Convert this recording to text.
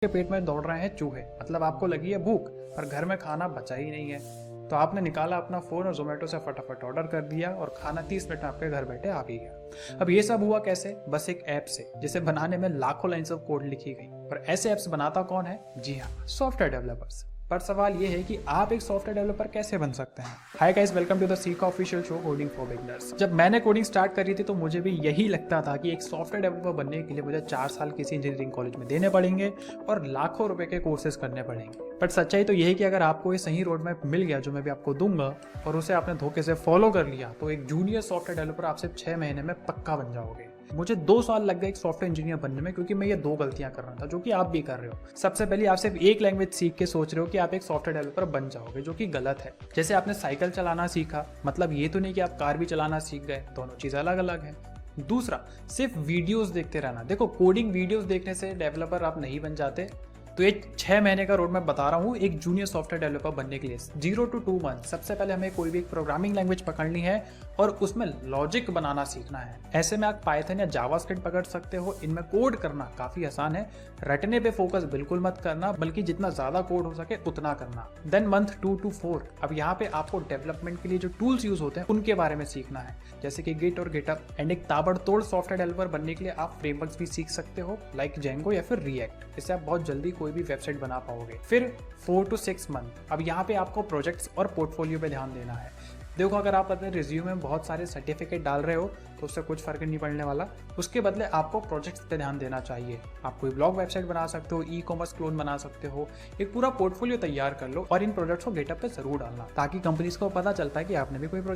के पेट में दौड़ रहे हैं चूहे, मतलब आपको लगी है भूख पर घर में खाना बचा ही नहीं है। तो आपने निकाला अपना फोन और जोमेटो से फटाफट ऑर्डर कर दिया और खाना 30 मिनट में आपके घर बैठे आ भी गया। अब ये सब हुआ कैसे? बस एक ऐप से जिसे बनाने में लाखों लाइंस ऑफ कोड लिखी गई। और ऐसे ऐप्स बनाता कौन है? जी हाँ, सॉफ्टवेयर डेवलपर्स। पर सवाल ये है कि आप एक सॉफ्टवेयर डेवलपर कैसे बन सकते हैं। Hi guys, welcome to the Seeka official show coding for beginners. जब मैंने कोडिंग स्टार्ट करी थी तो मुझे भी यही लगता था कि एक सॉफ्टवेयर डेवलपर बनने के लिए मुझे 4 साल किसी इंजीनियरिंग कॉलेज में देने पड़ेंगे और लाखों रुपए के कोर्सेज करने पड़ेंगे। बट सच्चाई तो यही कि अगर आपको ये सही रोड मैप मिल गया जो मैं भी आपको दूंगा और उसे आपने धोखे से फॉलो कर लिया तो एक जूनियर सॉफ्टवेयर डेवलपर आप सिर्फ 6 महीने में पक्का बन जाओगे। मुझे 2 साल लग गए एक सॉफ्टवेयर इंजीनियर बनने में, क्योंकि मैं ये 2 गलतियां कर रहा था जो कि आप भी कर रहे हो। सबसे पहले आप सिर्फ एक लैंग्वेज सीख के सोच रहे हो कि आप एक सॉफ्टवेयर डेवलपर बन जाओगे, जो कि गलत है। जैसे आपने साइकिल चलाना सीखा, मतलब ये तो नहीं कि आप कार भी चलाना सीख गए, दोनों चीज़ अलग अलग है। दूसरा, सिर्फ वीडियोस देखते रहना। देखो, कोडिंग वीडियोस देखने से डेवलपर आप नहीं बन जाते। तो एक 6 महीने का रोड मैं बता रहा हूँ एक जूनियर सॉफ्टवेयर डेवलपर बनने के लिए। 0 to 2 मंथ सबसे पहले हमें कोई भी एक प्रोग्रामिंग लैंग्वेज पकड़नी है और उसमें लॉजिक बनाना सीखना है। ऐसे में आप पाइथन या जावास्क्रिप्ट पकड़ सकते हो। इनमें कोड करना काफी आसान है। रटने पे फोकस बिल्कुल मत करना, बल्कि जितना ज्यादा कोड हो सके उतना करना। देन मंथ 2 to 4 अब यहाँ पे आपको डेवलपमेंट के लिए जो टूल्स यूज होते हैं उनके बारे में सीखना है, जैसे कि गिट और गिटहब। एंड एक ताबड़तोड़ सॉफ्टवेयर डेवलपर बनने के लिए आप फ्रेमवर्क्स भी सीख सकते हो, लाइक जेंगो या फिर रिएक्ट। इससे आप बहुत जल्दी कोई भी वेबसाइट बना पाओगे। फिर 4 to 6 मंथ अब यहाँ पे आपको प्रोजेक्ट्स और पोर्टफोलियो पे ध्यान देना है। देखो, अगर आप अपने रिज्यूम में बहुत सारे सर्टिफिकेट डाल रहे हो तो उससे कुछ फर्क नहीं पड़ने वाला। उसके बदले आपको प्रोजेक्ट्स पे ध्यान देना चाहिए। आप कोई ब्लॉग वेबसाइट बना सकते हो, ई कॉमर्स क्लोन बना सकते हो। एक पूरा पोर्टफोलियो तैयार कर लो और इन प्रोजेक्ट्स को गिटहब पे जरूर डालना, ताकि कंपनीज को पता चलता है कि आपने भी कोई प्रोजेक्ट